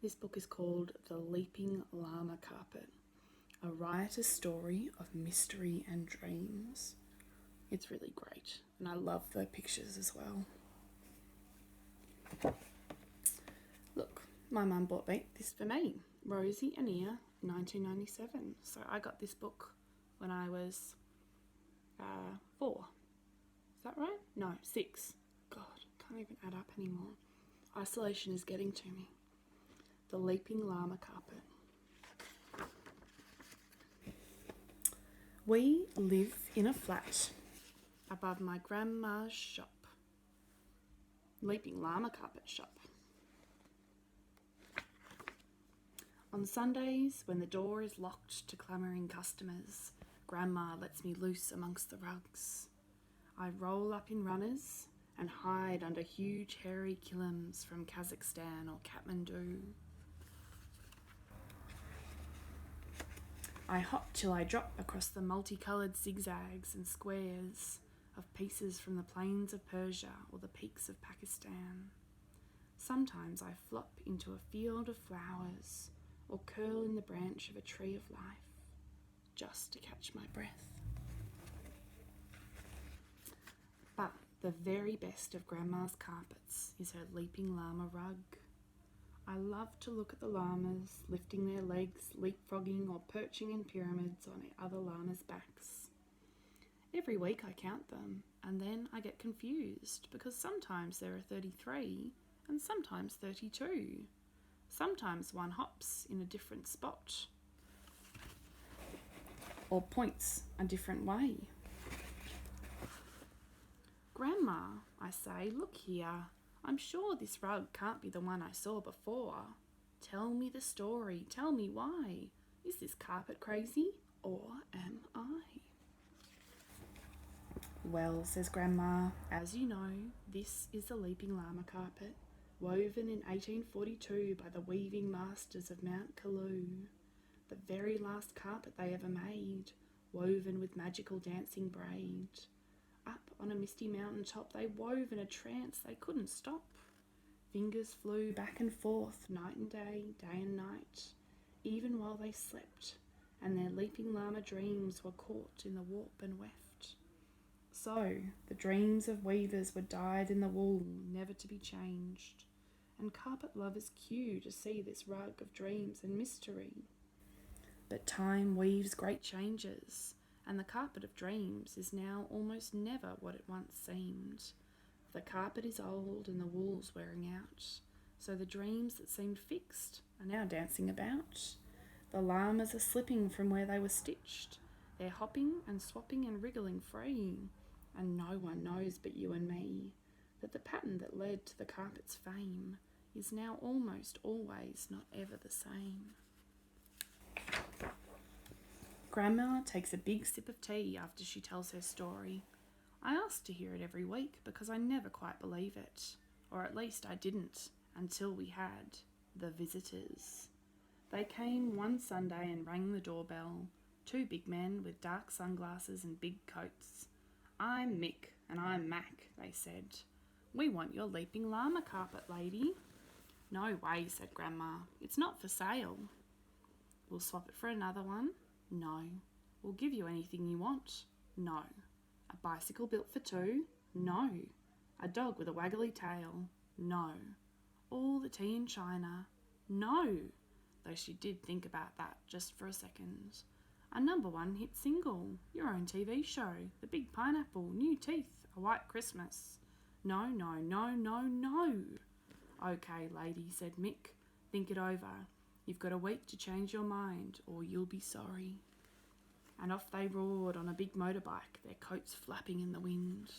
This book is called The Leaping Llama Carpet, a riotous story of mystery and dreams. It's really great, and I love the pictures as well. Look, my mum bought this for me, Rosie and Ia, 1997. So I got this book when I was 4. Is that right? No, 6. God, can't even add up anymore. Isolation is getting to me. The Leaping Llama Carpet. We live in a flat above my grandma's shop. Leaping Llama Carpet shop. On Sundays, when the door is locked to clamouring customers, Grandma lets me loose amongst the rugs. I roll up in runners and hide under huge hairy kilims from Kazakhstan or Kathmandu. I hop till I drop across the multicoloured zigzags and squares of pieces from the plains of Persia or the peaks of Pakistan. Sometimes I flop into a field of flowers or curl in the branch of a tree of life, just to catch my breath. But the very best of Grandma's carpets is her leaping llama rug. I love to look at the llamas lifting their legs, leapfrogging or perching in pyramids on other llamas' backs. Every week I count them, and then I get confused because sometimes there are 33 and sometimes 32. Sometimes one hops in a different spot or points a different way. Grandma, I say, look here. I'm sure this rug can't be the one I saw before. Tell me the story. Tell me why. Is this carpet crazy or am I? Well, says Grandma, as you know, this is the Leaping Llama Carpet, woven in 1842 by the weaving masters of Mount Kalu. The very last carpet they ever made, woven with magical dancing braid. Up on a misty mountain top they wove in a trance they couldn't stop. Fingers flew back and forth, night and day, day and night, even while they slept, and their leaping llama dreams were caught in the warp and weft. So, the dreams of weavers were dyed in the wool, never to be changed, and carpet lovers queue to see this rug of dreams and mystery. But time weaves great changes, and the carpet of dreams is now almost never what it once seemed. The carpet is old and the wool's wearing out, so the dreams that seemed fixed are now dancing about. The llamas are slipping from where they were stitched. They're hopping and swapping and wriggling free, and no one knows but you and me that the pattern that led to the carpet's fame is now almost always not ever the same. Grandma takes a big sip of tea after she tells her story. I ask to hear it every week because I never quite believe it, or at least I didn't until we had the visitors. They came one Sunday and rang the doorbell, 2 big men with dark sunglasses and big coats. I'm Mick and I'm Mac, they said. We want your leaping llama carpet, lady. No way, said Grandma. It's not for sale. We'll swap it for another one. No. We'll give you anything you want. No. A bicycle built for 2? No. A dog with a waggly tail? No. All the tea in China? No. Though she did think about that just for a second. A #1 hit single, your own TV show, The Big Pineapple, New Teeth, A White Christmas. No, no, no, no, no. Okay, lady, said Mick. Think it over. You've got a week to change your mind, or you'll be sorry. And off they roared on a big motorbike, their coats flapping in the wind.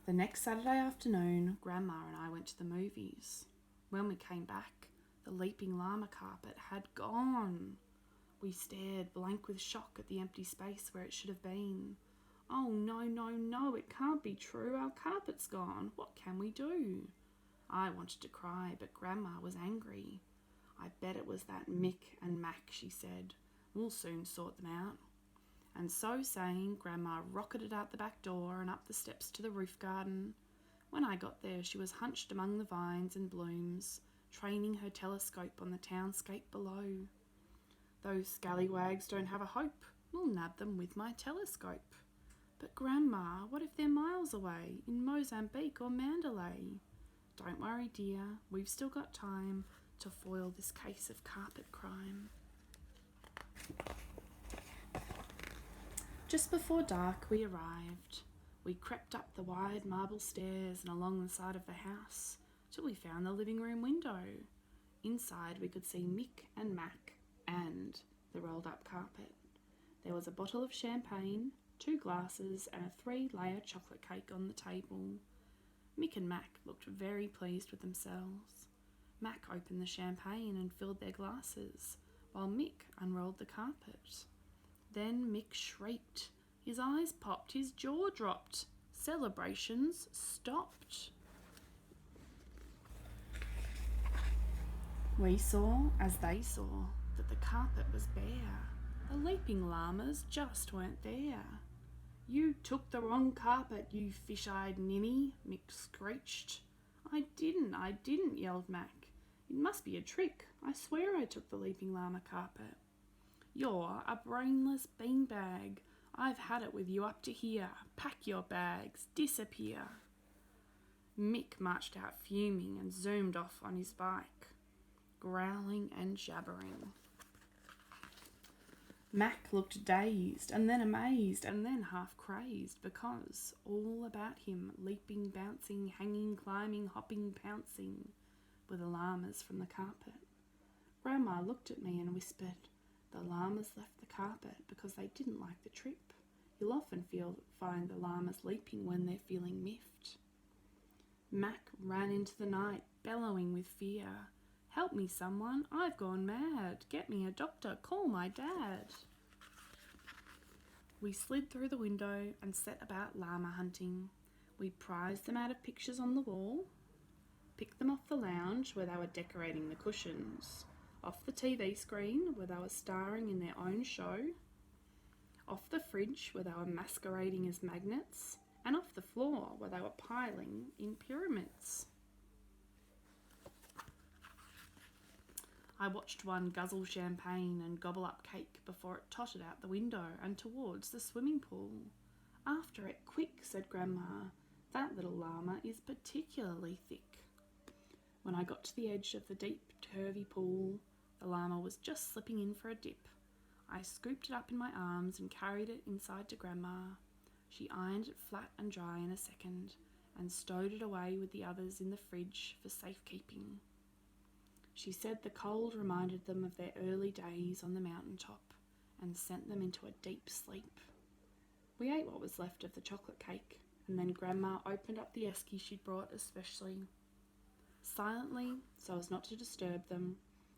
The next Saturday afternoon, Grandma and I went to the movies. When we came back, the leaping llama carpet had gone. We stared blank with shock at the empty space where it should have been. Oh, no, no, no, it can't be true. Our carpet's gone. What can we do? I wanted to cry, but Grandma was angry. I bet it was that Mick and Mac, she said. We'll soon sort them out. And so saying, Grandma rocketed out the back door and up the steps to the roof garden. When I got there, she was hunched among the vines and blooms, training her telescope on the townscape below. Those scallywags don't have a hope. We'll nab them with my telescope. But Grandma, what if they're miles away, in Mozambique or Mandalay? Don't worry, dear, we've still got time to foil this case of carpet crime. Just before dark, we arrived. We crept up the wide marble stairs and along the side of the house till we found the living room window. Inside, we could see Mick and Mac and the rolled up carpet. There was a bottle of champagne, 2 glasses and a 3-layer chocolate cake on the table. Mick and Mac looked very pleased with themselves. Mac opened the champagne and filled their glasses, while Mick unrolled the carpet. Then Mick shrieked. His eyes popped, his jaw dropped. Celebrations stopped. We saw, as they saw, that the carpet was bare. The leaping llamas just weren't there. You took the wrong carpet, you fish-eyed ninny, Mick screeched. I didn't, yelled Mac. It must be a trick. I swear I took the leaping llama carpet. You're a brainless beanbag. I've had it with you up to here. Pack your bags. Disappear. Mick marched out fuming and zoomed off on his bike, growling and jabbering. Mac looked dazed and then amazed and then half crazed because all about him, leaping, bouncing, hanging, climbing, hopping, pouncing, were the llamas from the carpet. Grandma looked at me and whispered, the llamas left the carpet because they didn't like the trip. You'll often find the llamas leaping when they're feeling miffed. Mac ran into the night, bellowing with fear. Help me, someone. I've gone mad. Get me a doctor. Call my dad. We slid through the window and set about llama hunting. We prized them out of pictures on the wall, picked them off the lounge where they were decorating the cushions, off the TV screen where they were starring in their own show, off the fridge where they were masquerading as magnets, and off the floor where they were piling in pyramids. I watched one guzzle champagne and gobble up cake before it tottered out the window and towards the swimming pool. After it, quick, said Grandma. That little llama is particularly thick. When I got to the edge of the deep, curvy pool, the llama was just slipping in for a dip. I scooped it up in my arms and carried it inside to Grandma. She ironed it flat and dry in a second and stowed it away with the others in the fridge for safekeeping. She said the cold reminded them of their early days on the mountaintop and sent them into a deep sleep. We ate what was left of the chocolate cake, and then Grandma opened up the esky she'd brought especially. Silently, so as not to disturb them,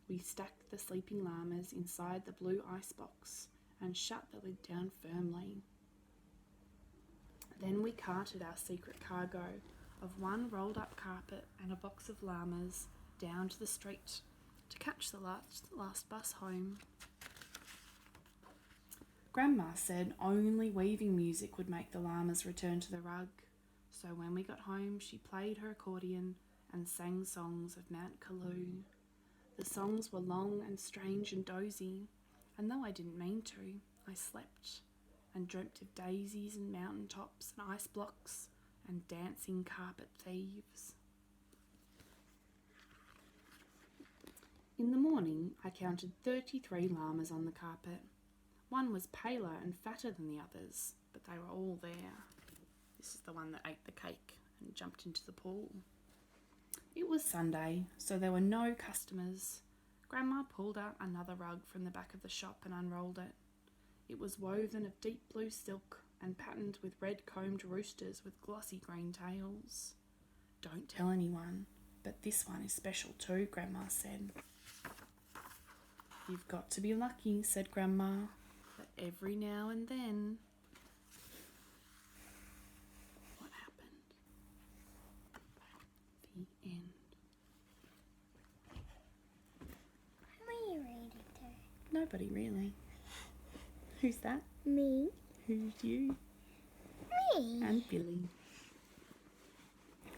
we stacked the sleeping llamas inside the blue icebox and shut the lid down firmly. Then we carted our secret cargo of one rolled up carpet and a box of llamas down to the street to catch the last bus home. Grandma said only weaving music would make the llamas return to the rug, so when we got home she played her accordion and sang songs of Mount Kaloo. The songs were long and strange and dozy, and though I didn't mean to, I slept and dreamt of daisies and mountain tops and ice blocks and dancing carpet thieves. In the morning, I counted 33 llamas on the carpet. One was paler and fatter than the others, but they were all there. This is the one that ate the cake and jumped into the pool. It was Sunday, so there were no customers. Grandma pulled out another rug from the back of the shop and unrolled it. It was woven of deep blue silk and patterned with red-combed roosters with glossy green tails. Don't tell anyone, but this one is special too, Grandma said. You've got to be lucky, said Grandma, but every now and then... What happened? The end. Who are you reading to? Nobody really. Who's that? Me. Who's you? Me. And Billy.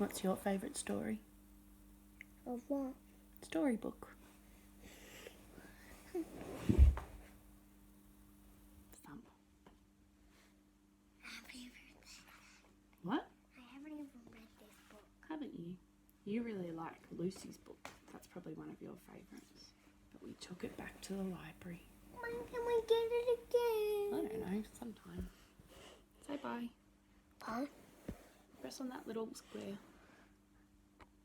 What's your favourite story? Of what? Storybook. Thump. I haven't even read that. What? I haven't even read this book. Haven't you? You really like Lucy's book. That's probably one of your favourites. But we took it back to the library. When can we get it again? I don't know, sometime. Say bye. Bye. Press on that little square.